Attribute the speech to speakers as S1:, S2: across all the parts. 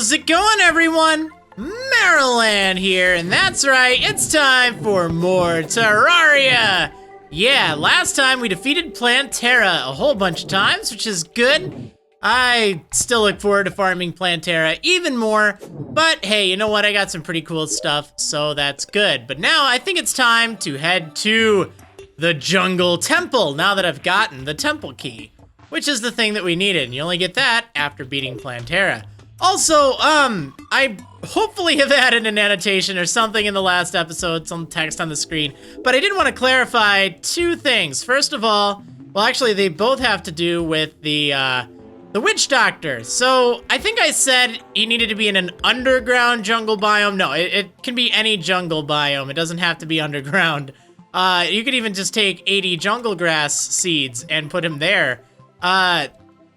S1: How's it going, everyone? Marriland here, and that's right, it's time for more Terraria! Yeah, last time we defeated Plantera a whole bunch of times, which is good. I still look forward to farming Plantera even more, but hey, you know what? I got some pretty cool stuff, so that's good. But now I think it's time to head to the Jungle Temple, now that I've gotten the temple key, which is the thing that we needed, and you only get that after beating Plantera. Also, I hopefully have added an annotation or something in the last episode, some text on the screen, but I did want to clarify two things. First of all, well, actually, they both have to do with the witch doctor. So I think I said he needed to be in an underground jungle biome. No, it can be any jungle biome. It doesn't have to be underground. You could even just take 80 jungle grass seeds and put him there.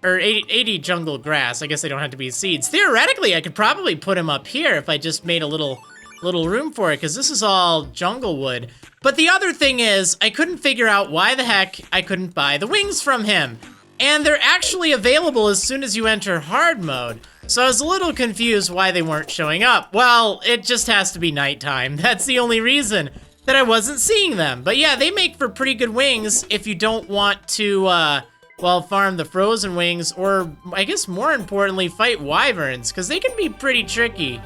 S1: Or 80 jungle grass. I guess they don't have to be seeds. Theoretically, I could probably put him up here if I just made a little room for it, because this is all jungle wood. But the other thing is, I couldn't figure out why the heck I couldn't buy the wings from him. And they're actually available as soon as you enter hard mode. So I was a little confused why they weren't showing up. Well, it just has to be nighttime. That's the only reason that I wasn't seeing them. But yeah, they make for pretty good wings if you don't want to, well, farm the frozen wings, or I guess more importantly, fight wyverns, because they can be pretty tricky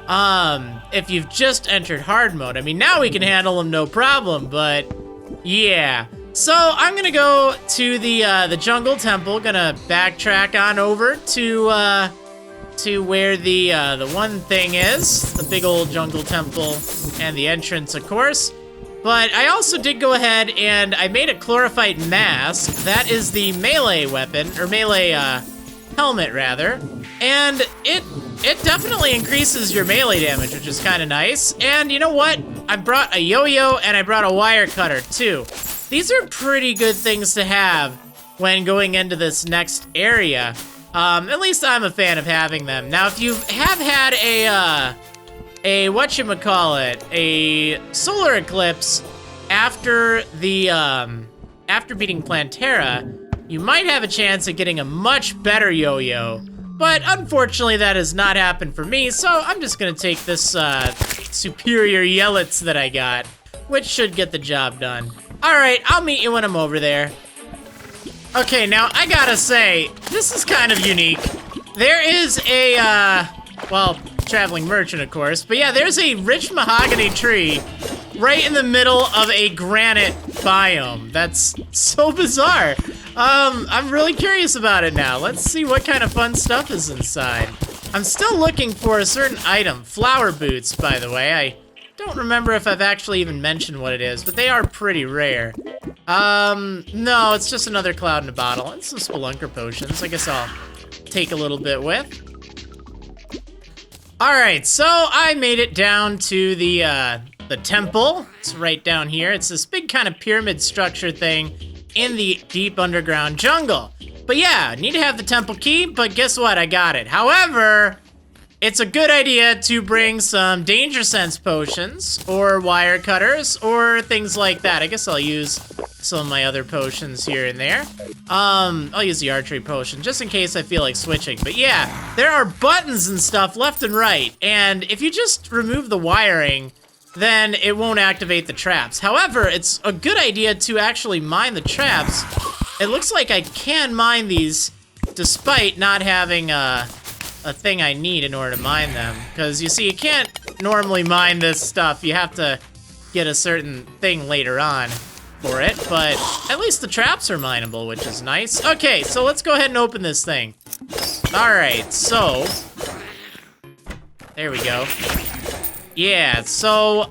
S1: if you've just entered hard mode. I mean, now we can handle them no problem, but yeah. So I'm gonna go to the Jungle Temple, gonna backtrack on over to where the one thing is, the big old Jungle Temple, and the entrance, of course. But I also did go ahead and I made a chlorophyte mask. That is the melee weapon, or melee helmet rather. And it definitely increases your melee damage, which is kind of nice. And you know what? I brought a yo-yo and I brought a wire cutter too. These are pretty good things to have when going into this next area. At least I'm a fan of having them. Now, if you have had a whatchamacallit, a solar eclipse after the after beating Plantera, you might have a chance at getting a much better yo-yo. But unfortunately, that has not happened for me, so I'm just gonna take this superior yellets that I got, which should get the job done. All right, I'll meet you when I'm over there. Okay, now I gotta say, this is kind of unique. There is a, well, traveling merchant, of course, but yeah, there's a rich mahogany tree right in the middle of a granite biome. That's so bizarre. I'm really curious about it now. Let's see what kind of fun stuff is inside. I'm still looking for a certain item. Flower boots, by the way. I don't remember if I've actually even mentioned what it is, but they are pretty rare. No, it's just another cloud in a bottle. And some spelunker potions. I guess I'll take a little bit with. Alright, so I made it down to the temple. It's right down here. It's this big kind of pyramid structure thing in the deep underground jungle. But yeah, need to have the temple key, but guess what? I got it. However, it's a good idea to bring some danger sense potions, or wire cutters, or things like that. I guess I'll use some of my other potions here and there. I'll use the archery potion, just in case I feel like switching. But yeah, there are buttons and stuff left and right, and if you just remove the wiring, then it won't activate the traps. However, it's a good idea to actually mine the traps. It looks like I can mine these, despite not having a thing I need in order to mine them. Because you see, you can't normally mine this stuff. You have to get a certain thing later on for it, but at least the traps are mineable, which is nice. Okay, so let's go ahead and open this thing. All right, so there we go. Yeah, so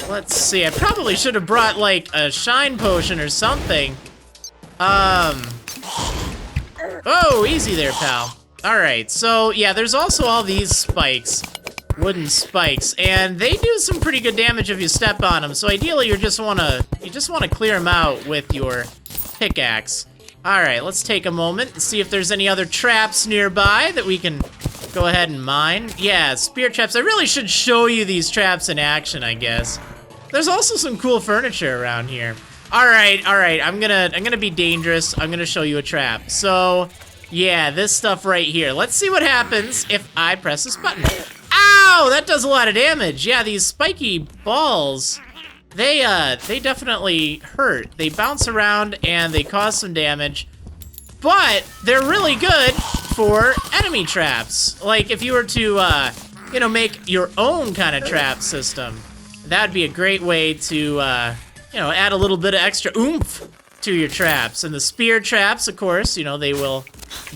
S1: let's see. I probably should have brought like a shine potion or something. Oh, easy there, pal. All right, so yeah, there's also all these spikes, wooden spikes, and they do some pretty good damage if you step on them. So ideally, you just wanna clear them out with your pickaxe. All right, let's take a moment and see if there's any other traps nearby that we can go ahead and mine. Yeah, spear traps. I really should show you these traps in action, I guess. There's also some cool furniture around here. All right. I'm gonna be dangerous. I'm gonna show you a trap. So Yeah, this stuff right here. Let's see what happens if I press this button. Ow! That does a lot of damage. Yeah, these spiky balls, they definitely hurt. They bounce around and they cause some damage, but they're really good for enemy traps. Like, if you were to, you know, make your own kind of trap system, that'd be a great way to, you know, add a little bit of extra oomph to your traps. And the spear traps, of course, you know, they will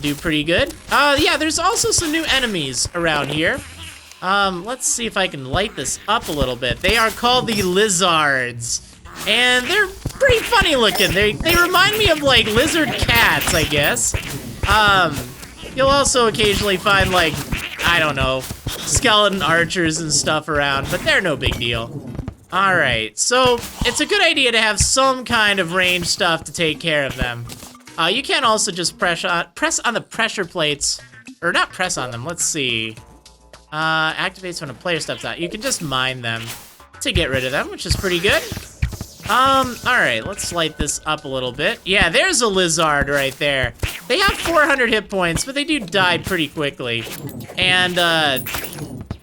S1: do pretty good. Yeah, there's also some new enemies around here. Let's see if I can light this up a little bit. They are called the Lizards, and they're pretty funny looking. They remind me of, like, lizard cats, I guess. You'll also occasionally find, like, I don't know, skeleton archers and stuff around, but they're no big deal. All right, so it's a good idea to have some kind of range stuff to take care of them. You can also just press on the pressure plates, or not press on them, let's see. Activates when a player steps out. You can just mine them to get rid of them, which is pretty good. All right, let's light this up a little bit. Yeah, there's a lizard right there. They have 400 hit points, but they do die pretty quickly. And,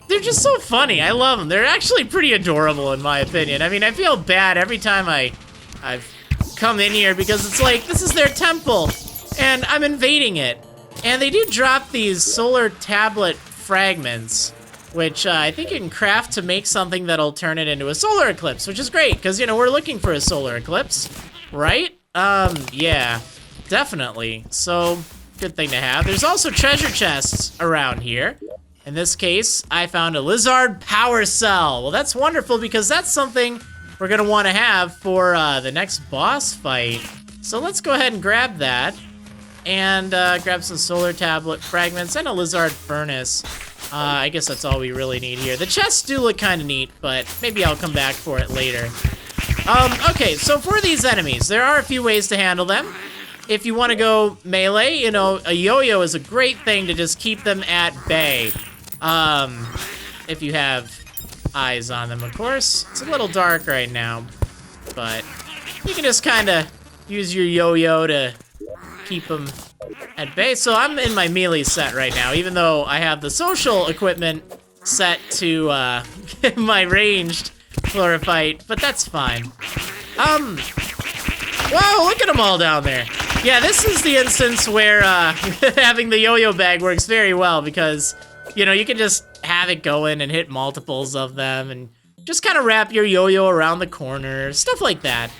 S1: they're just so funny. I love them. They're actually pretty adorable, in my opinion. I mean, I feel bad every time I've come in here because it's like, this is their temple, and I'm invading it. And they do drop these solar tablet fragments, which I think you can craft to make something that'll turn it into a solar eclipse, which is great, because, you know, we're looking for a solar eclipse, right? Yeah, definitely. So, good thing to have. There's also treasure chests around here. In this case, I found a Lizard power cell. Well, that's wonderful because that's something we're gonna wanna have for the next boss fight. So let's go ahead and grab that and grab some solar tablet fragments and a Lizard furnace. I guess that's all we really need here. The chests do look kind of neat, but maybe I'll come back for it later. Okay, so for these enemies, there are a few ways to handle them. If you want to go melee, you know, a yo-yo is a great thing to just keep them at bay. If you have eyes on them, of course. It's a little dark right now, but you can just kind of use your yo-yo to keep them at bay. So I'm in my melee set right now, even though I have the social equipment set to my ranged chlorophyte, but that's fine. Whoa, look at them all down there. Yeah, this is the instance where having the yo-yo bag works very well because, you know, you can just have it going and hit multiples of them and just kind of wrap your yo-yo around the corner, stuff like that.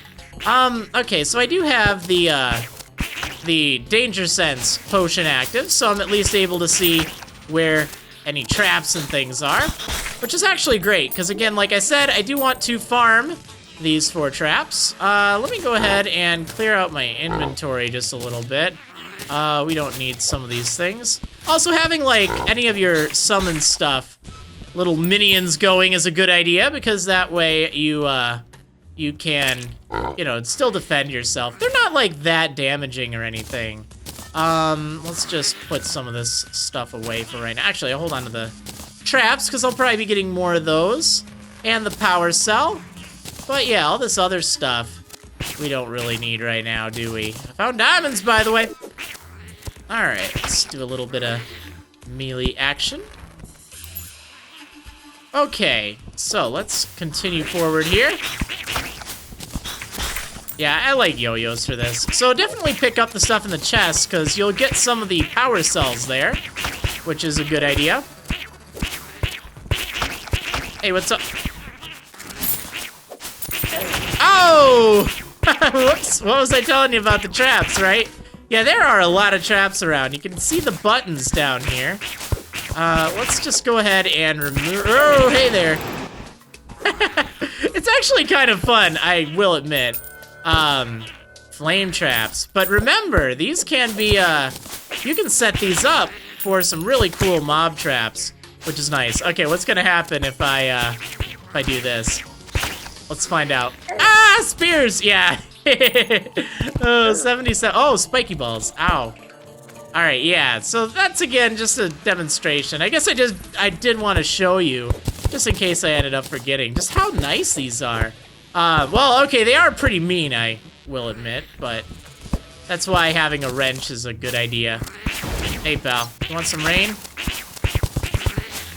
S1: Okay, so I do have the danger sense potion active, so I'm at least able to see where any traps and things are, which is actually great, because again, like I said, I do want to farm these 4 traps. Let me go ahead and clear out my inventory just a little bit. We don't need some of these things. Also, having, like, any of your summon stuff, little minions going is a good idea, because that way you can, you know, still defend yourself. They're not, like, that damaging or anything. Let's just put some of this stuff away for right now. Actually, I'll hold on to the traps, because I'll probably be getting more of those. And the power cell. But yeah, all this other stuff we don't really need right now, do we? I found diamonds, by the way. All right, let's do a little bit of melee action. Okay, so let's continue forward here. Yeah, I like yo-yos for this. So definitely pick up the stuff in the chest, because you'll get some of the power cells there, which is a good idea. Hey, what's up? Oh! Whoops, what was I telling you about the traps, right? Yeah, there are a lot of traps around. You can see the buttons down here. Let's just go ahead and remove... Oh, hey there. It's actually kind of fun, I will admit. Flame traps. But remember, these can be, you can set these up for some really cool mob traps, which is nice. Okay, what's gonna happen if I do this? Let's find out. Ah, spears! Yeah. Oh, 77. Oh, spiky balls. Ow. All right, yeah. So that's, again, just a demonstration. I guess I did want to show you, just in case I ended up forgetting, just how nice these are. Well, okay, they are pretty mean, I will admit, but That's why having a wrench is a good idea. Hey, pal, you want some rain?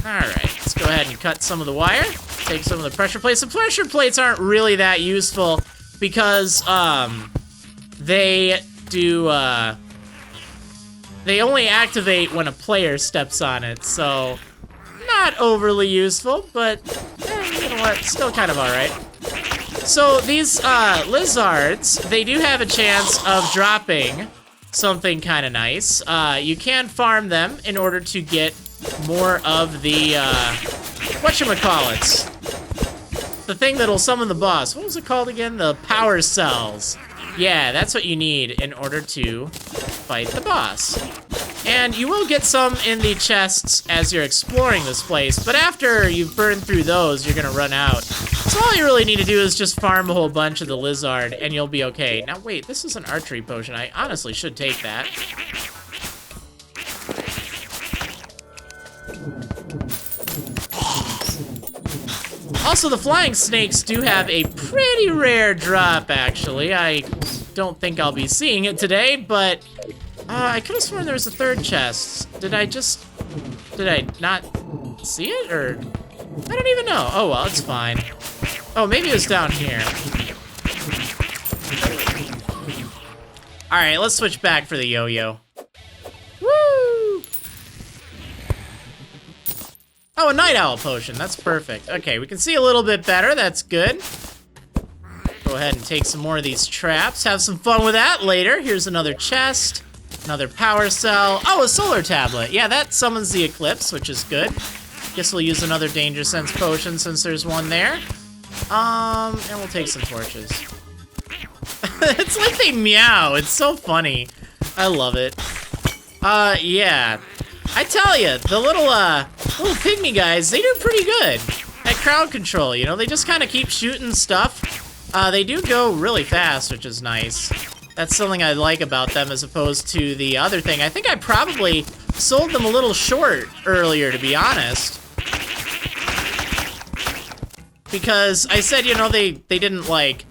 S1: Alright, let's go ahead and cut some of the wire. Take some of the pressure plates. The pressure plates aren't really that useful because, they do, they only activate when a player steps on it, so not overly useful, but you know what, still kind of alright. So these Lizards, they do have a chance of dropping something kind of nice. You can farm them in order to get more of the, whatchamacallits. The thing that'll summon the boss. What was it called again? The power cells. Yeah, that's what you need in order to fight the boss. And you will get some in the chests as you're exploring this place, but after you've burned through those, you're gonna run out. So all you really need to do is just farm a whole bunch of the Lizard, and you'll be okay. Now wait, this is an archery potion. I honestly should take that. Also, the flying snakes do have a pretty rare drop, actually. I don't think I'll be seeing it today, but I could have sworn there was a third chest. Did I not see it, or? I don't even know. Oh, well, it's fine. Oh, maybe it was down here. All right, let's switch back for the yo-yo. Woo! Oh, a night owl potion. That's perfect. Okay, we can see a little bit better. That's good. Go ahead and take some more of these traps. Have some fun with that later. Here's another chest. Another power cell. Oh, a solar tablet. Yeah, that summons the eclipse, which is good. Guess we'll use another danger sense potion since there's one there. And we'll take some torches. It's like they meow. It's so funny. I love it. Yeah. I tell you, the little pygmy guys, they do pretty good at crowd control, you know? They just kind of keep shooting stuff. They do go really fast, which is nice. That's something I like about them as opposed to the other thing. I think I probably sold them a little short earlier, to be honest. Because I said, you know, they didn't, like,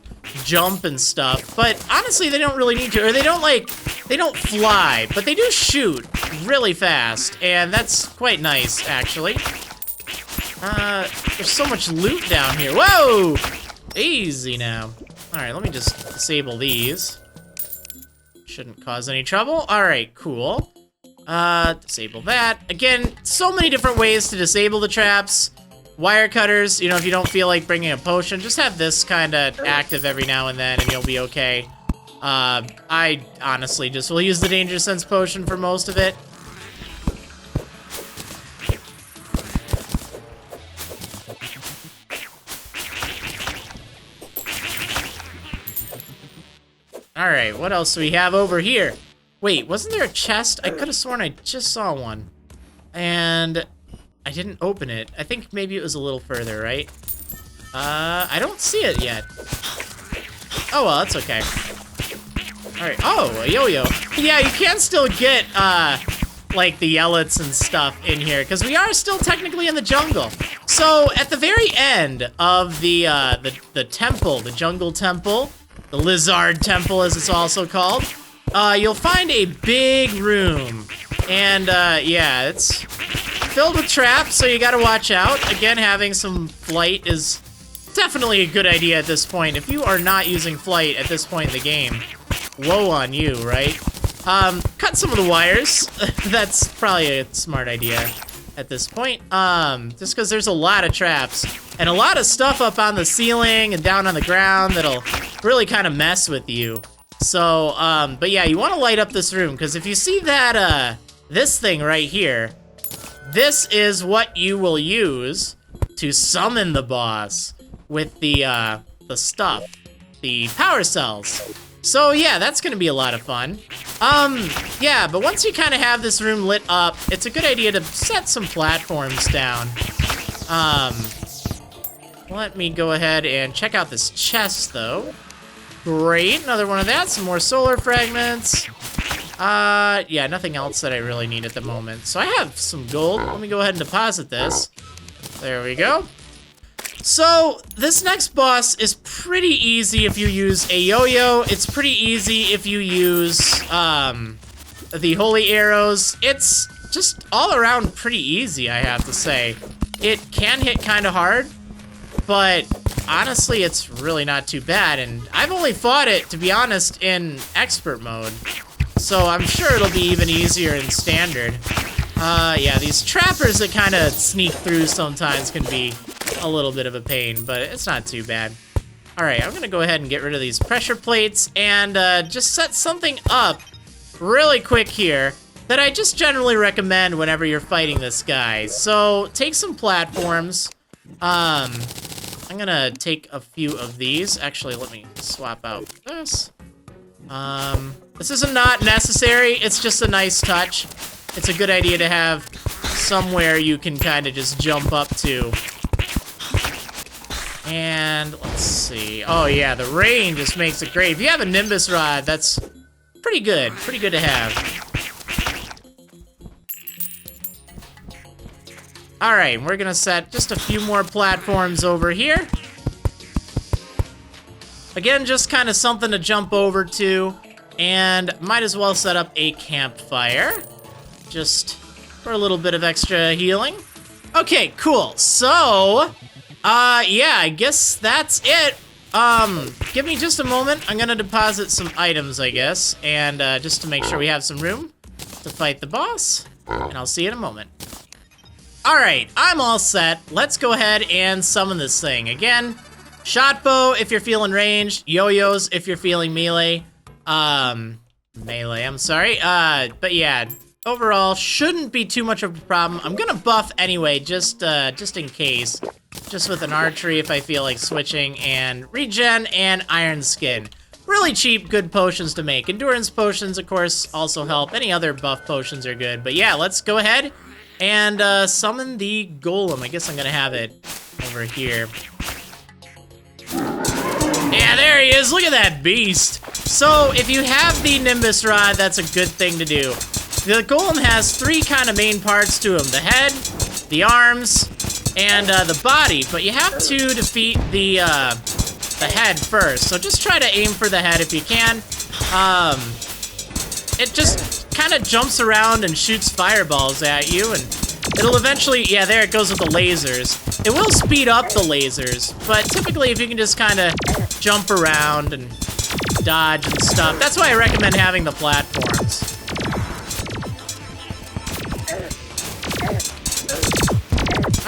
S1: jump and stuff. But honestly, they don't really need to. Or they don't fly. But they do shoot really fast. And that's quite nice, actually. There's so much loot down here. Whoa! Easy now. Alright, let me just disable these. Shouldn't cause any trouble. Alright, cool. Disable that. Again, so many different ways to disable the traps. Wire cutters, you know, if you don't feel like bringing a potion, just have this kind of active every now and then and you'll be okay. I honestly just will use the danger sense potion for most of it. Alright, what else do we have over here? Wait, wasn't there a chest? I could have sworn I just saw one. And I didn't open it. I think maybe it was a little further, right? I don't see it yet. Oh, well, that's okay. Alright, oh, a yo-yo. Yeah, you can still get, like, the yellets and stuff in here, because we are still technically in the jungle. So, at the very end of the temple, the jungle temple, the Lihzahrd Temple, as it's also called, you'll find a big room. And, yeah, it's filled with traps, so you gotta watch out. Again, having some flight is definitely a good idea at this point. If you are not using flight at this point in the game, woe on you, right? Cut some of the wires. That's probably a smart idea at this point. Just because there's a lot of traps and a lot of stuff up on the ceiling and down on the ground that'll really kind of mess with you. So, but yeah, you want to light up this room, because if you see that, this thing right here, this is what you will use to summon the boss with the stuff, the power cells. So yeah, that's gonna be a lot of fun. Yeah, but once you kind of have this room lit up, it's a good idea to set some platforms down. Let me go ahead and check out this chest, though. Great, another one of that, some more solar fragments. Yeah, nothing else that I really need at the moment. So I have some gold. Let me go ahead and deposit this. There we go. So, this next boss is pretty easy if you use a yo-yo. It's pretty easy if you use, the holy arrows. It's just all around pretty easy, I have to say. It can hit kind of hard, but honestly, it's really not too bad. And I've only fought it, to be honest, in expert mode. So I'm sure it'll be even easier in standard. Yeah, these trappers that kind of sneak through sometimes can be a little bit of a pain, but it's not too bad. All right, I'm gonna go ahead and get rid of these pressure plates and just set something up really quick here that I just generally recommend whenever you're fighting this guy. So take some platforms. I'm gonna take a few of these. Actually, let me swap out this. This is not necessary. It's just a nice touch. It's a good idea to have somewhere you can kind of just jump up to. And let's see. Oh yeah, the rain just makes it great. If you have a Nimbus Rod, that's pretty good to have. All right, we're gonna set just a few more platforms over here. Again, just kind of something to jump over to, and might as well set up a campfire, just for a little bit of extra healing. Okay, cool. So, yeah, I guess that's it. Give me just a moment. I'm gonna deposit some items, I guess, and just to make sure we have some room to fight the boss, and I'll see you in a moment. All right, I'm all set. Let's go ahead and summon this thing. Again, shot bow if you're feeling ranged, yo-yos if you're feeling melee. Melee, I'm sorry. But yeah, overall, shouldn't be too much of a problem. I'm gonna buff anyway, just in case. Just with an archery if I feel like switching, and regen and iron skin. Really cheap, good potions to make. Endurance potions, of course, also help. Any other buff potions are good. But yeah, let's go ahead and summon the Golem. I guess I'm gonna have it over here. Yeah, there he is. Look at that beast. So if you have the Nimbus Rod, that's a good thing to do. The Golem has three kind of main parts to him. The head, the arms, and the body. But you have to defeat the head first. So just try to aim for the head if you can. It just kind of jumps around and shoots fireballs at you, and it'll eventually, yeah, there it goes with the lasers. It will speed up the lasers, but typically if you can just kind of jump around and dodge and stuff, that's why I recommend having the platforms.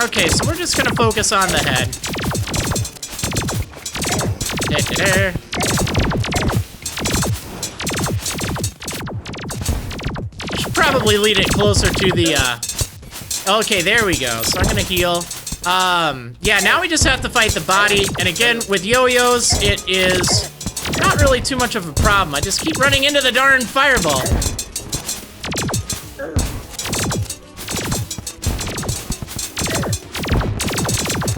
S1: Okay, so we're just gonna focus on the head. Should probably lead it closer to the, okay, there we go. So I'm gonna heal. Yeah, now we just have to fight the body. And again, with yo-yos, it is not really too much of a problem. I just keep running into the darn fireball.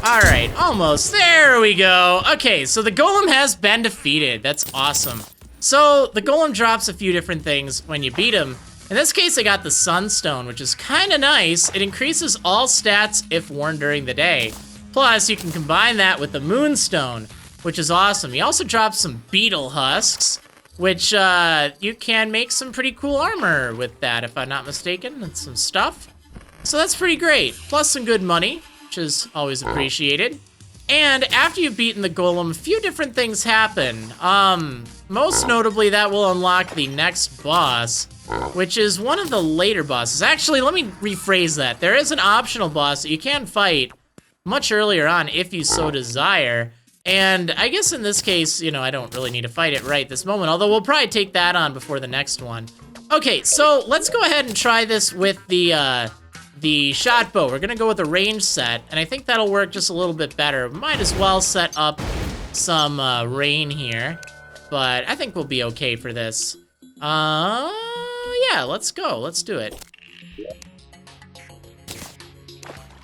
S1: All right, almost. There we go. Okay, so the Golem has been defeated. That's awesome. So the Golem drops a few different things when you beat him. In this case, I got the Sunstone, which is kind of nice. It increases all stats if worn during the day. Plus, you can combine that with the Moonstone, which is awesome. He also drops some Beetle Husks, which you can make some pretty cool armor with that, if I'm not mistaken, and some stuff. So that's pretty great. Plus some good money, which is always appreciated. And after you've beaten the Golem, a few different things happen. Most notably, that will unlock the next boss, which is one of the later bosses. Actually, let me rephrase that. There is an optional boss that you can fight much earlier on if you so desire. And I guess in this case, you know, I don't really need to fight it right this moment, although we'll probably take that on before the next one. Okay, so let's go ahead and try this with the shot bow. We're gonna go with a range set, and I think that'll work just a little bit better. Might as well set up some rain here, but I think we'll be okay for this. Yeah, let's go. Let's do it.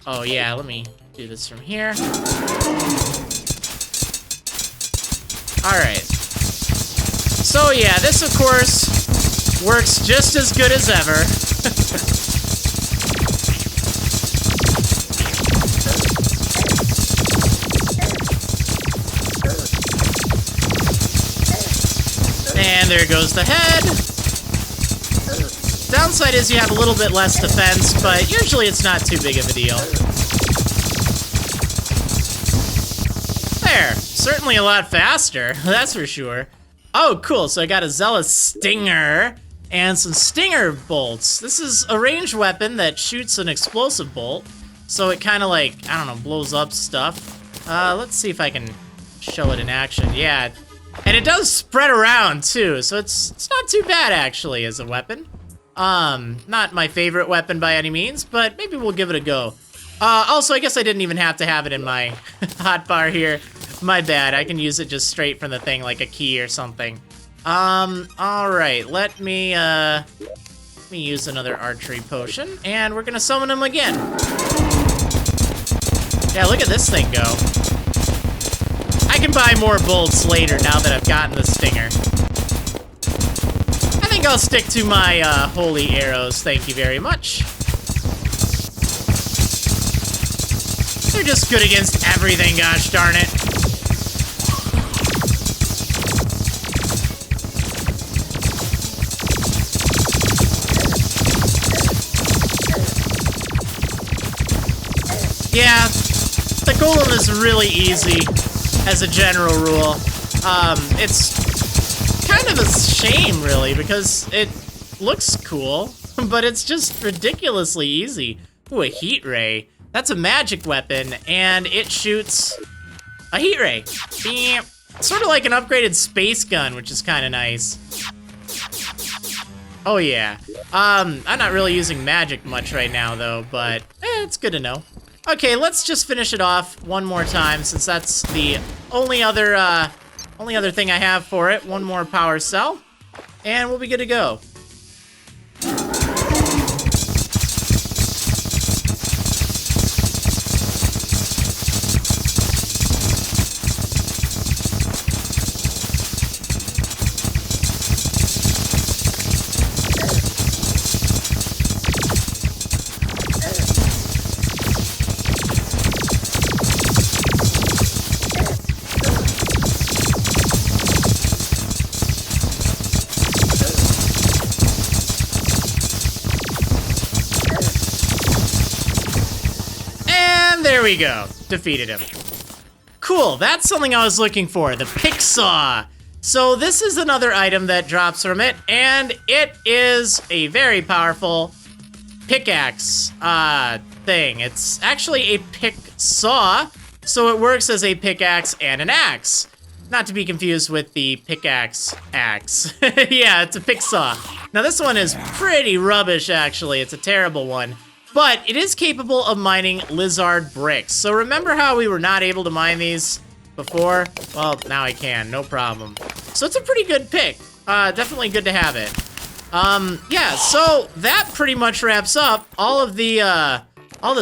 S1: Oh yeah, let me do this from here. All right. So yeah, this of course works just as good as ever. And there goes the head. Downside is you have a little bit less defense, but usually it's not too big of a deal. There, certainly a lot faster, that's for sure. Oh, cool, so I got a Zealous Stinger and some Stinger bolts. This is a ranged weapon that shoots an explosive bolt, so it kind of like, I don't know, blows up stuff. Let's see if I can show it in action. Yeah, and it does spread around too, so it's not too bad actually as a weapon. Not my favorite weapon by any means, but maybe we'll give it a go. Also, I guess I didn't even have to have it in my hotbar here. My bad, I can use it just straight from the thing, like a key or something. Alright, let me use another archery potion, and we're gonna summon him again. Yeah, look at this thing go. I can buy more bolts later now that I've gotten the Stinger. I think I'll stick to my, holy arrows, thank you very much. They're just good against everything, gosh darn it. Yeah, the Golem is really easy as a general rule. It's kind of a shame, really, because it looks cool, but it's just ridiculously easy. Ooh, a heat ray. That's a magic weapon, and it shoots a heat ray. Sort of like an upgraded space gun, which is kind of nice. Oh yeah. I'm not really using magic much right now, though, but it's good to know. Okay, let's just finish it off one more time, since that's the only other thing I have for it. One more power cell, and we'll be good to go. There we go. Defeated him. Cool, that's something I was looking for, the pick saw. So this is another item that drops from it, and it is a very powerful pickaxe thing. It's actually a pick saw, so it works as a pickaxe and an axe. Not to be confused with the pickaxe axe. Yeah, it's a pick saw. Now this one is pretty rubbish, actually. It's a terrible one. But it is capable of mining Lizard bricks. So remember how we were not able to mine these before? Well, now I can, no problem. So it's a pretty good pick. Definitely good to have it. Yeah, so that pretty much wraps up all the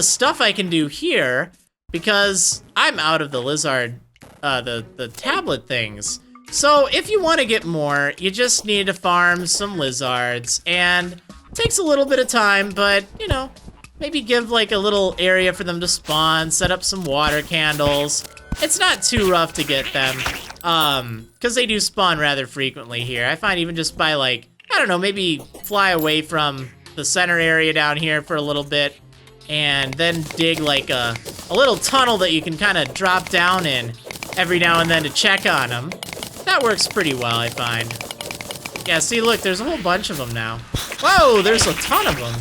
S1: stuff I can do here, because I'm out of the Lizard, the tablet things. So if you want to get more, you just need to farm some lizards, and it takes a little bit of time, but, you know, maybe give like a little area for them to spawn, set up some water candles. It's not too rough to get them, because they do spawn rather frequently here. I find even just by like, I don't know, maybe fly away from the center area down here for a little bit, and then dig like a little tunnel that you can kind of drop down in every now and then to check on them. That works pretty well, I find. Yeah, see, look, there's a whole bunch of them now. Whoa, there's a ton of them.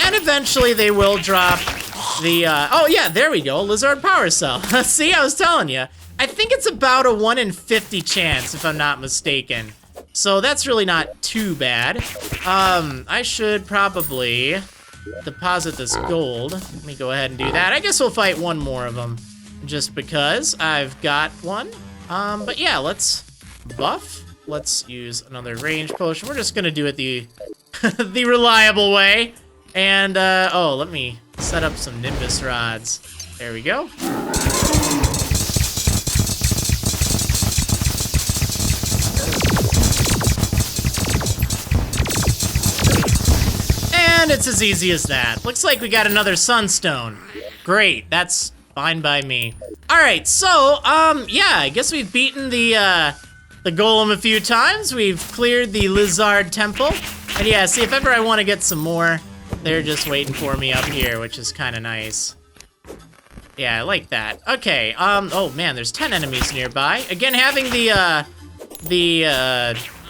S1: And eventually they will drop the, oh yeah, there we go, Lizard Power Cell. See, I was telling you. I think it's about a 1 in 50 chance, if I'm not mistaken. So that's really not too bad. I should probably deposit this gold. Let me go ahead and do that. I guess we'll fight one more of them, just because I've got one. But yeah, let's buff. Let's use another range potion. We're just gonna do it the, the reliable way. And, oh, let me set up some Nimbus rods. There we go. And it's as easy as that. Looks like we got another sunstone. Great, that's fine by me. All right, so, yeah, I guess we've beaten the Golem a few times. We've cleared the Lihzahrd Temple. And yeah, see, if ever I want to get some more, they're just waiting for me up here, which is kind of nice. Yeah, I like that. Okay, oh man, there's 10 enemies nearby. Again, having oh,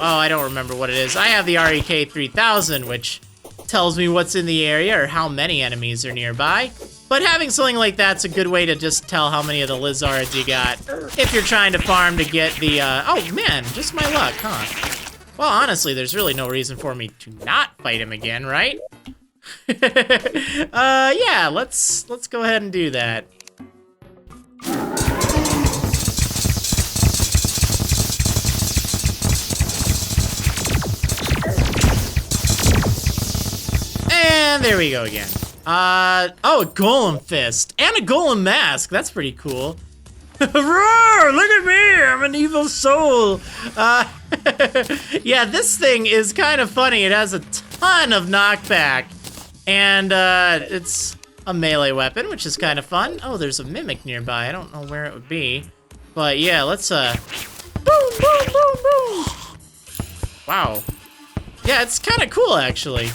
S1: I don't remember what it is. I have the REK 3000, which tells me what's in the area or how many enemies are nearby. But having something like that's a good way to just tell how many of the Lizards you got if you're trying to farm to get the, oh man, just my luck, huh? Well, honestly, there's really no reason for me to not fight him again, right? Yeah, let's go ahead and do that. And there we go again. Oh, a golem fist and a golem mask. That's pretty cool. Roar! Look at me! I'm an evil soul. Yeah, this thing is kind of funny. It has a ton of knockback, and it's a melee weapon, which is kind of fun. Oh, there's a mimic nearby. I don't know where it would be, but yeah, let's boom, boom, boom, boom. Wow. Yeah, it's kind of cool actually.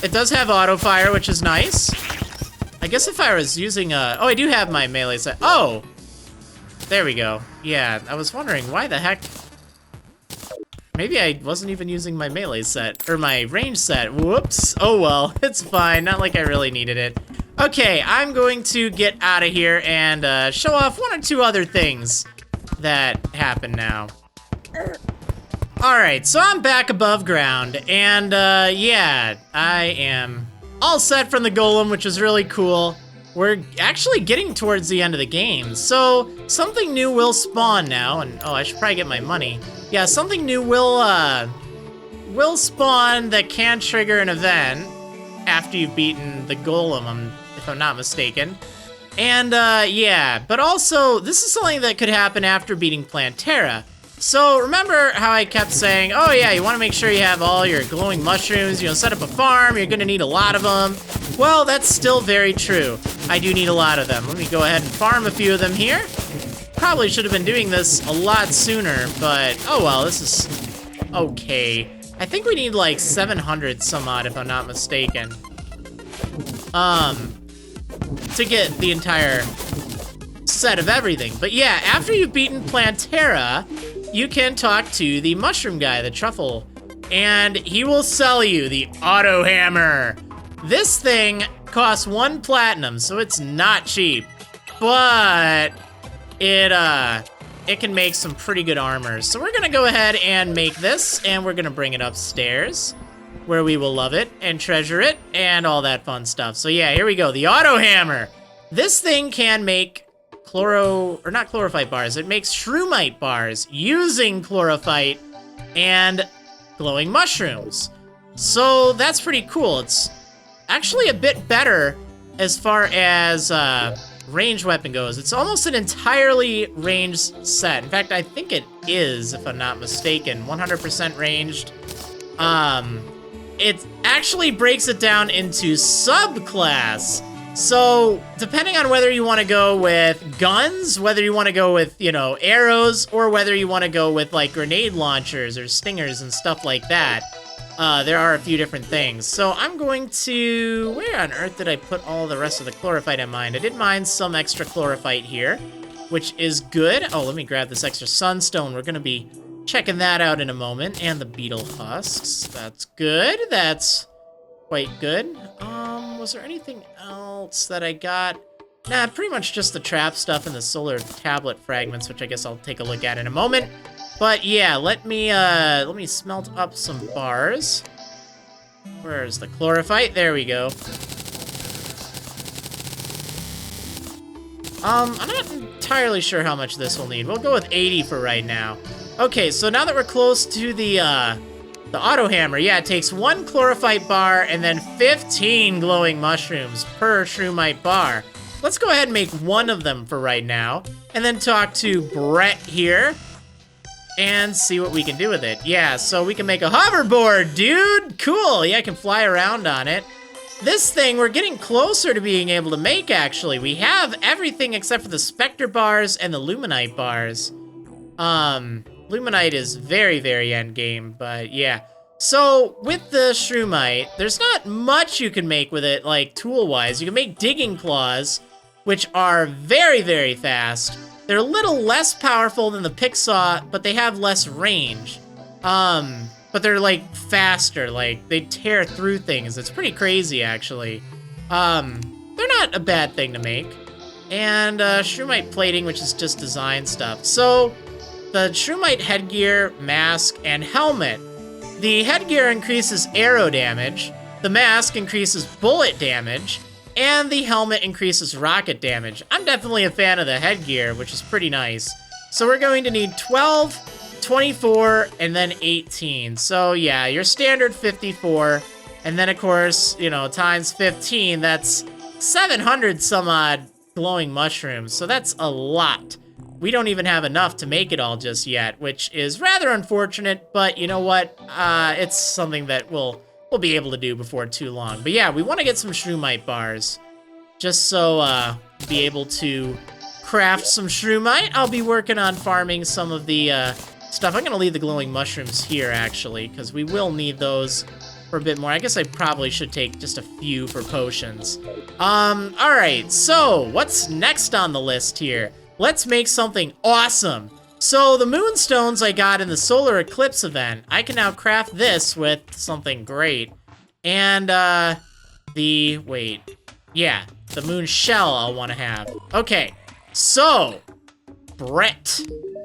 S1: It does have auto fire, which is nice. I guess if I was using oh, I do have my melee set. Oh, there we go. Yeah, I was wondering why the heck. Maybe I wasn't even using my melee set, or my range set. Whoops. Oh well, it's fine. Not like I really needed it. Okay, I'm going to get out of here and show off one or two other things that happen now. Alright, so I'm back above ground, and yeah, I am all set from the golem, which is really cool. We're actually getting towards the end of the game, so something new will spawn now, and oh, I should probably get my money. Yeah, something new will spawn that can trigger an event after you've beaten the golem, if I'm not mistaken. And yeah, but also, this is something that could happen after beating Plantera. So remember how I kept saying, oh yeah, you want to make sure you have all your glowing mushrooms, you know, set up a farm, you're going to need a lot of them. Well, that's still very true. I do need a lot of them. Let me go ahead and farm a few of them here. Probably should have been doing this a lot sooner, but oh well, this is okay. I think we need like 700 some odd, if I'm not mistaken. To get the entire set of everything. But yeah, after you've beaten Plantera, you can talk to the mushroom guy, the truffle, and he will sell you the auto hammer. This thing costs 1 platinum, so it's not cheap, but it can make some pretty good armor. So we're gonna go ahead and make this, and we're gonna bring it upstairs, where we will love it and treasure it and all that fun stuff. So yeah, here we go, the auto hammer. This thing can make not chlorophyte bars, it makes shroomite bars using chlorophyte and glowing mushrooms. So that's pretty cool. It's actually a bit better as far as ranged weapon goes. It's almost an entirely ranged set. In fact, I think it is, if I'm not mistaken, 100% ranged. It actually breaks it down into subclass. So, depending on whether you want to go with guns, whether you want to go with, you know, arrows, or whether you want to go with, like, grenade launchers or stingers and stuff like that, there are a few different things. So, I'm going to... Where on earth did I put all the rest of the chlorophyte I mined? I did mine some extra chlorophyte here, which is good. Oh, let me grab this extra sunstone. We're going to be checking that out in a moment. And the beetle husks. That's good. That's quite good. Was there anything else that I got? Nah, pretty much just the trap stuff and the solar tablet fragments, which I guess I'll take a look at in a moment. But yeah, let me smelt up some bars. Where's the chlorophyte? There we go. I'm not entirely sure how much this will need. We'll go with 80 for right now. Okay, so now that we're close to the auto hammer, yeah, it takes 1 chlorophyte bar and then 15 glowing mushrooms per shroomite bar. Let's go ahead and make 1 of them for right now, and then talk to Brett here and see what we can do with it. Yeah, so we can make a hoverboard, dude! Cool! Yeah, I can fly around on it. this thing we're getting closer to being able to make, actually. We have everything except for the Spectre bars and the Luminite bars. Luminite is very, very endgame, but yeah. So, with the Shroomite, there's not much you can make with it, like, tool-wise. You can make digging claws, which are very, very fast. They're a little less powerful than the pick saw, but they have less range. But they're, like, faster. Like, they tear through things. It's pretty crazy, actually. They're not a bad thing to make. And, Shroomite plating, which is just design stuff. So, the Shroomite headgear, mask, and helmet. The headgear increases arrow damage, the mask increases bullet damage, and the helmet increases rocket damage. I'm definitely a fan of the headgear, which is pretty nice. So we're going to need 12, 24, and then 18. So yeah, your standard 54, and then of course, you know, times 15, that's 700 some odd glowing mushrooms. So that's a lot. We don't even have enough to make it all just yet, which is rather unfortunate, but you know what? It's something that we'll be able to do before too long. But yeah, we want to get some Shroomite bars, just so be able to craft some Shroomite. I'll be working on farming some of the stuff. I'm going to leave the glowing mushrooms here, actually, because we will need those for a bit more. I guess I probably should take just a few for potions. Alright, so what's next on the list here? Let's make something awesome. So the moonstones I got in the Solar Eclipse event, I can now craft this with something great. And, the moon shell I'll want to have. Okay, so, Brett,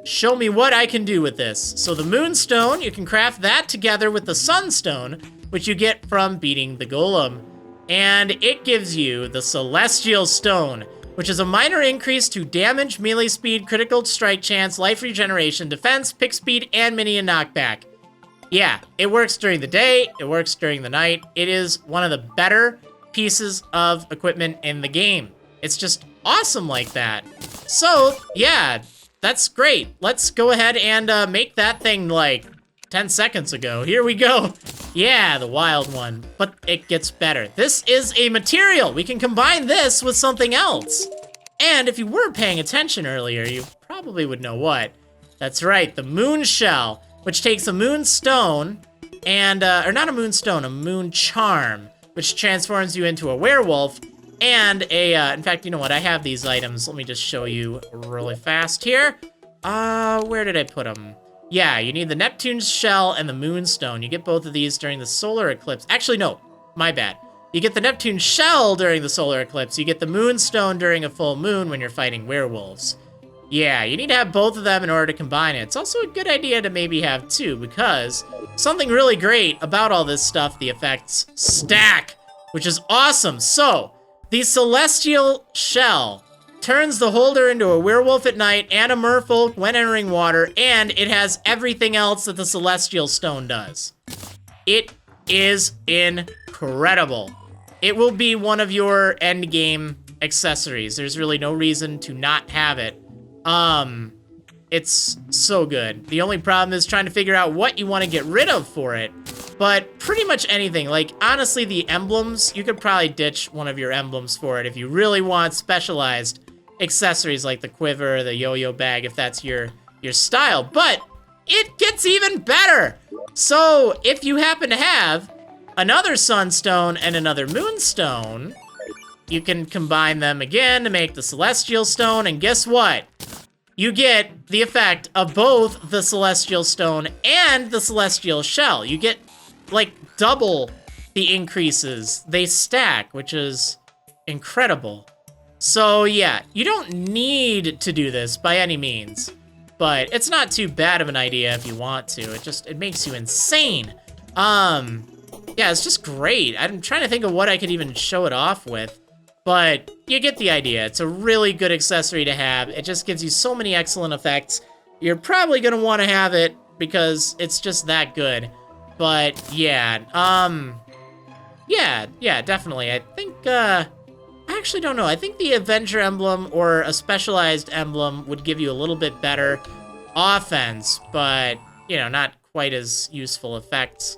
S1: show me what I can do with this. So the moonstone, you can craft that together with the sunstone, which you get from beating the golem. And it gives you the celestial stone, which is a minor increase to damage, melee speed, critical strike chance, life regeneration, defense, pick speed, and minion knockback. Yeah, it works during the day, it works during the night. It is one of the better pieces of equipment in the game. It's just awesome like that. So, yeah, that's great. Let's go ahead and make that thing like 10 seconds ago. Here we go. Yeah, the wild one, but it gets better. This is a material. We can combine this with something else. And if you weren't paying attention earlier, you probably would know what. That's right, the moon shell, which takes a moonstone and, or not a moonstone, a moon charm, which transforms you into a werewolf and in fact, you know what? I have these items. Let me just show you really fast here. Where did I put them? Yeah, you need the Neptune shell and the moonstone. You get both of these during the solar eclipse. Actually, no, my bad. You get the Neptune shell during the solar eclipse. You get the moonstone during a full moon when you're fighting werewolves. Yeah, you need to have both of them in order to combine it. It's also a good idea to maybe have two, because something really great about all this stuff, the effects stack, which is awesome. So, the celestial shell turns the holder into a werewolf at night and a merfolk when entering water, and it has everything else that the celestial stone does. It is incredible. It will be one of your endgame accessories. There's really no reason to not have it. It's so good. The only problem is trying to figure out what you want to get rid of for it. But pretty much anything. Like, honestly, the emblems, you could probably ditch one of your emblems for it if you really want specialized accessories like the quiver, the yo-yo bag, if that's your style. But it gets even better. So, if you happen to have another sunstone and another moonstone, you can combine them again to make the celestial stone, and guess what? You get the effect of both the celestial stone and the celestial shell. You get, like, double the increases. They stack, which is incredible. So, yeah, you don't need to do this by any means, but it's not too bad of an idea if you want to. It makes you insane. Yeah, it's just great. I'm trying to think of what I could even show it off with. But you get the idea. It's a really good accessory to have. It just gives you so many excellent effects. You're probably going to want to have it because it's just that good. But yeah, yeah, definitely. I think, I actually don't know. I think the Avenger emblem or a specialized emblem would give you a little bit better offense, but, you know, not quite as useful effects.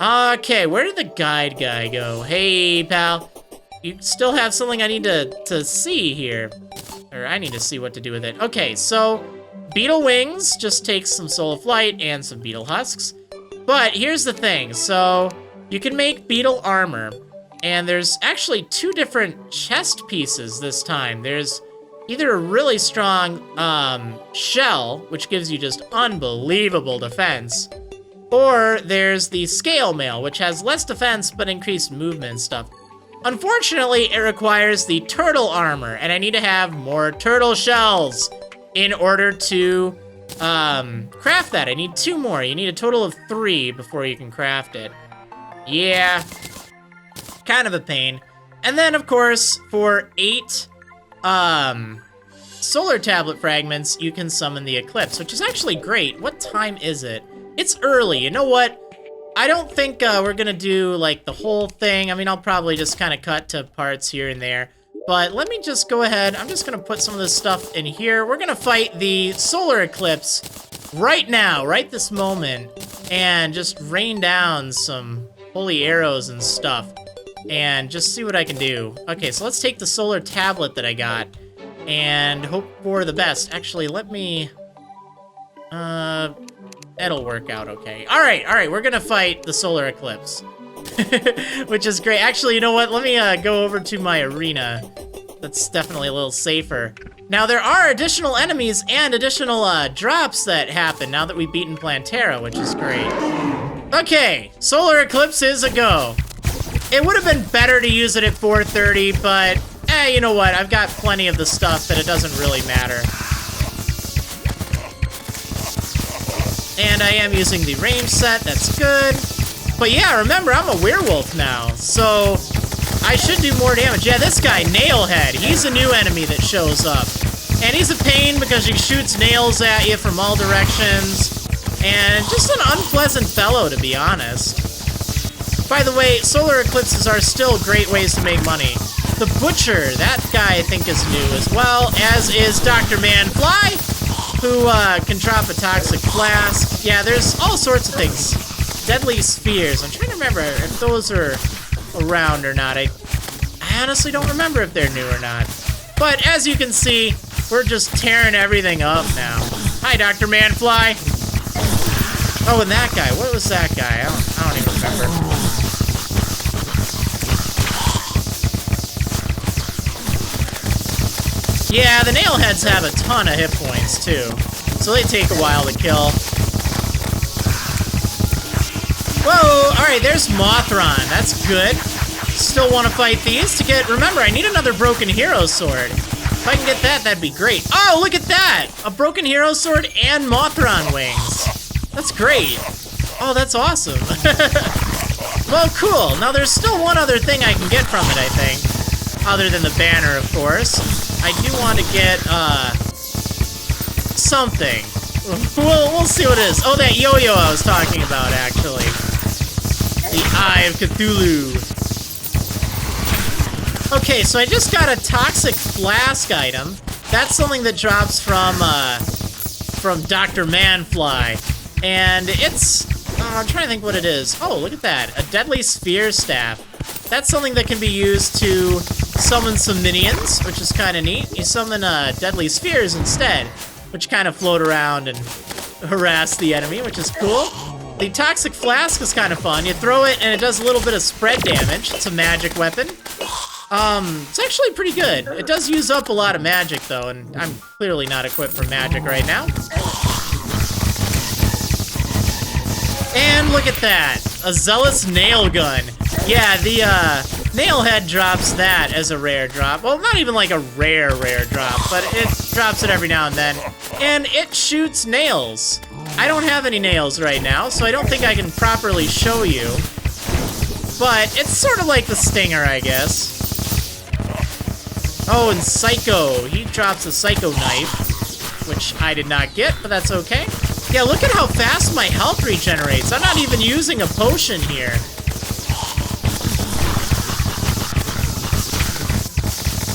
S1: Okay, where did the guide guy go? Hey, pal. You still have something I need to see here. Or I need to see what to do with it. Okay, so beetle wings just takes some soul of flight and some beetle husks. But here's the thing. So you can make beetle armor. And there's actually 2 different chest pieces this time. There's either a really strong shell, which gives you just unbelievable defense, or there's the scale mail, which has less defense but increased movement and stuff. Unfortunately, it requires the turtle armor, and I need to have more turtle shells in order to craft that. I need 2 more. You need a total of 3 before you can craft it. Yeah, kind of a pain. And then, of course, for 8 solar tablet fragments, you can summon the eclipse, which is actually great. What time is it? It's early. You know what? I don't think we're gonna do like the whole thing. I mean, I'll probably just kind of cut to parts here and there. But let me just go ahead. I'm just gonna put some of this stuff in here. We're gonna fight the solar eclipse right now, right this moment, and just rain down some holy arrows and stuff, and just see what I can do. Okay, so let's take the solar tablet that I got and hope for the best. Actually, let me... it'll work out okay. All right, we're gonna fight the solar eclipse. Which is great. Actually, you know what? Let me go over to my arena. That's definitely a little safer. Now, there are additional enemies and additional drops that happen now that we've beaten Plantera, which is great. Okay, solar eclipse is a go. It would have been better to use it at 4:30, but you know what? I've got plenty of the stuff that it doesn't really matter. And I am using the range set, that's good. But yeah, remember, I'm a werewolf now, so I should do more damage. Yeah, this guy, Nailhead, he's a new enemy that shows up. And he's a pain because he shoots nails at you from all directions. And just an unpleasant fellow, to be honest. By the way, solar eclipses are still great ways to make money. The Butcher, that guy I think is new as well, as is Dr. Manfly, who can drop a toxic flask. Yeah, there's all sorts of things. Deadly spheres. I'm trying to remember if those are around or not. I honestly don't remember if they're new or not. But as you can see, we're just tearing everything up now. Hi, Dr. Manfly. Oh, and that guy. What was that guy? I don't even remember. Yeah, the Nailheads have a ton of hit points, too. So they take a while to kill. Whoa! Alright, there's Mothron. That's good. Still want to fight these to get... Remember, I need another Broken Hero Sword. If I can get that, that'd be great. Oh, look at that! A Broken Hero Sword and Mothron wings. That's great. Oh, that's awesome. Well, cool. Now, there's still one other thing I can get from it, I think. Other than the banner, of course. I do want to get, something. We'll see what it is. Oh, that yo-yo I was talking about, actually. The Eye of Cthulhu. Okay, so I just got a toxic flask item. That's something that drops from Dr. Manfly. And it's, I'm trying to think what it is. Oh, look at that. A deadly sphere staff. That's something that can be used to summon some minions, which is kind of neat. You summon deadly spheres instead, which kind of float around and harass the enemy, which is cool. The toxic flask is kind of fun. You throw it and it does a little bit of spread damage. It's a magic weapon. It's actually pretty good. It does use up a lot of magic though, and I'm clearly not equipped for magic right now. And look at that, a zealous nail gun. Yeah, the Nailhead drops that as a rare drop. Well, not even like a rare drop, but it drops it every now and then. And it shoots nails. I don't have any nails right now, so I don't think I can properly show you. But it's sort of like the Stinger, I guess. Oh, and Psycho. He drops a Psycho knife, which I did not get, but that's okay. Yeah, look at how fast my health regenerates. I'm not even using a potion here.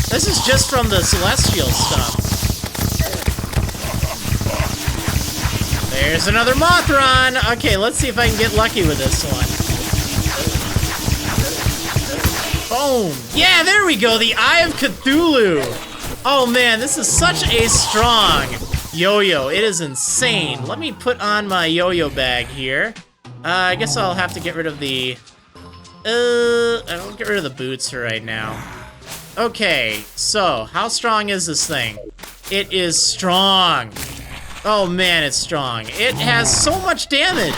S1: This is just from the Celestial stuff. There's another Mothron! Okay, let's see if I can get lucky with this one. Boom. Yeah, there we go. The Eye of Cthulhu. Oh man, this is such a strong yo-yo. It is insane. Let me put on my yo-yo bag here. I guess I'll have to get rid of the... I'll get rid of the boots for right now. Okay, so how strong is this thing? It is strong. Oh man, it's strong. It has so much damage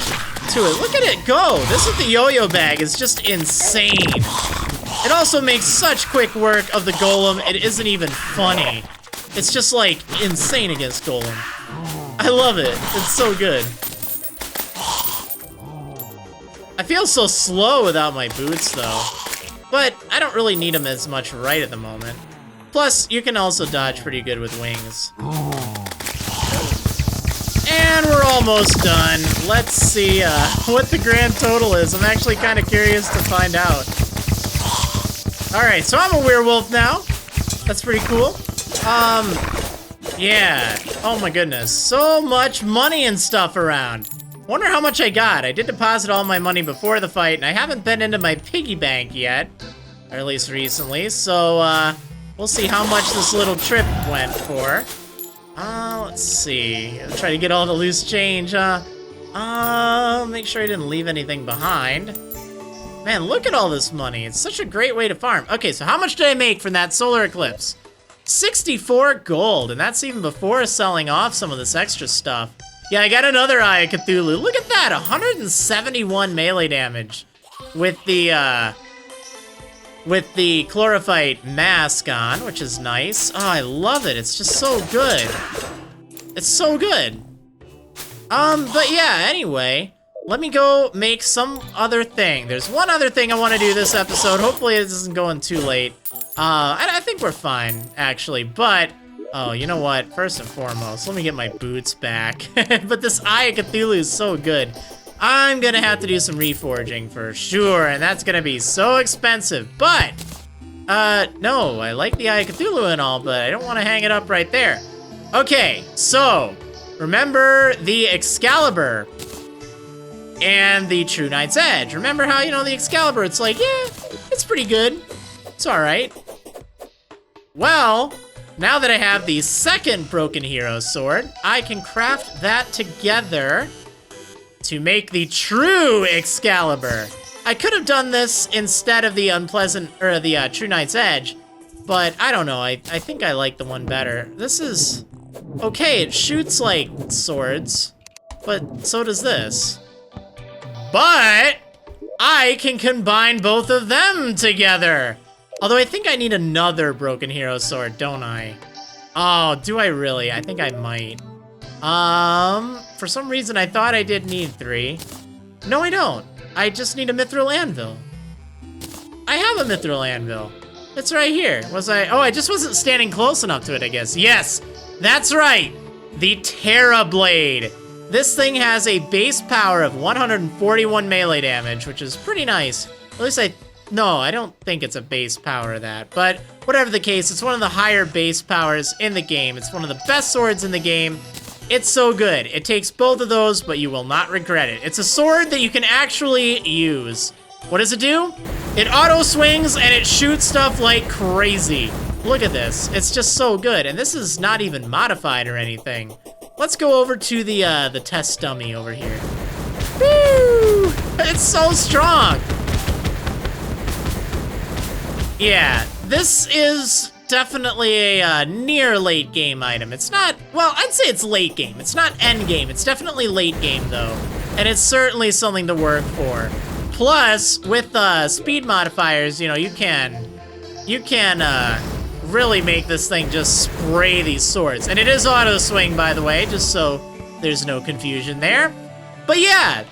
S1: to it. Look at it go. This with the yo-yo bag is just insane. It also makes such quick work of the Golem, it isn't even funny. It's just like insane against Golem. I love it. It's so good. I feel so slow without my boots though. But I don't really need them as much right at the moment. Plus, you can also dodge pretty good with wings. And we're almost done. Let's see what the grand total is. I'm actually kind of curious to find out. Alright, so I'm a werewolf now. That's pretty cool. Yeah. Oh my goodness. So much money and stuff around. Wonder how much I got. I did deposit all my money before the fight, and I haven't been into my piggy bank yet. Or at least recently. So, we'll see how much this little trip went for. Let's see. I'll try to get all the loose change, make sure I didn't leave anything behind. Man, look at all this money. It's such a great way to farm. Okay, so how much did I make from that Solar Eclipse? 64 gold, and that's even before selling off some of this extra stuff. Yeah, I got another Eye of Cthulhu. Look at that, 171 melee damage with the chlorophyte mask on, which is nice. Oh, I love it. It's just so good. It's so good. But yeah, anyway, let me go make some other thing. There's one other thing I want to do this episode. Hopefully this isn't going too late. I think we're fine, actually, but... Oh, you know what? First and foremost, let me get my boots back. But this Eye of Cthulhu is so good. I'm gonna have to do some reforging for sure, and that's gonna be so expensive. But, no, I like the Eye of Cthulhu and all, but I don't want to hang it up right there. Okay, so, remember the Excalibur and the True Knight's Edge. Remember how, you know, the Excalibur, it's like, yeah, it's pretty good. It's alright. Well, now that I have the second Broken Hero sword, I can craft that together to make the true Excalibur. I could have done this instead of the the True Knight's Edge, but I don't know, I think I like the one better. This is, okay, it shoots like swords, but so does this. But I can combine both of them together. Although I think I need another Broken Hero sword, don't I? Oh, do I really? I think I might. For some reason I thought I did need 3. No, I don't. I just need a mithril anvil. I have a mithril anvil. It's right here. Was I? Oh, I just wasn't standing close enough to it, I guess. Yes, that's right. The Terra Blade. This thing has a base power of 141 melee damage, which is pretty nice. At least no, I don't think it's a base power of that, but whatever the case, it's one of the higher base powers in the game. It's one of the best swords in the game. It's so good. It takes both of those, but you will not regret it. It's a sword that you can actually use. What does it do? It auto swings and it shoots stuff like crazy. Look at this. It's just so good, and this is not even modified or anything. Let's go over to the test dummy over here. Woo! It's so strong. Yeah, this is definitely a near late game item. It's not, well, I'd say it's late game. It's not end game. It's definitely late game though. And it's certainly something to work for. Plus, with speed modifiers, you know, you can really make this thing just spray these swords. And it is auto swing, by the way, just so there's no confusion there. But yeah,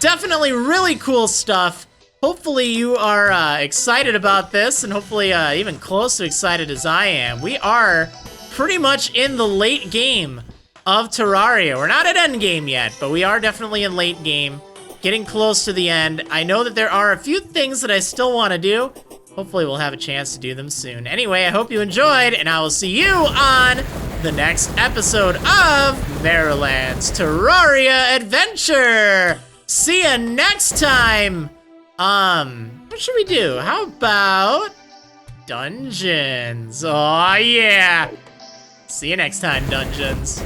S1: definitely really cool stuff. Hopefully you are excited about this, and hopefully even close to excited as I am. We are pretty much in the late game of Terraria. We're not at end game yet, but we are definitely in late game, getting close to the end. I know that there are a few things that I still want to do. Hopefully we'll have a chance to do them soon. Anyway, I hope you enjoyed, and I will see you on the next episode of Marriland's Terraria Adventure. See ya next time. What should we do? How about dungeons? Oh, yeah. See you next time, dungeons.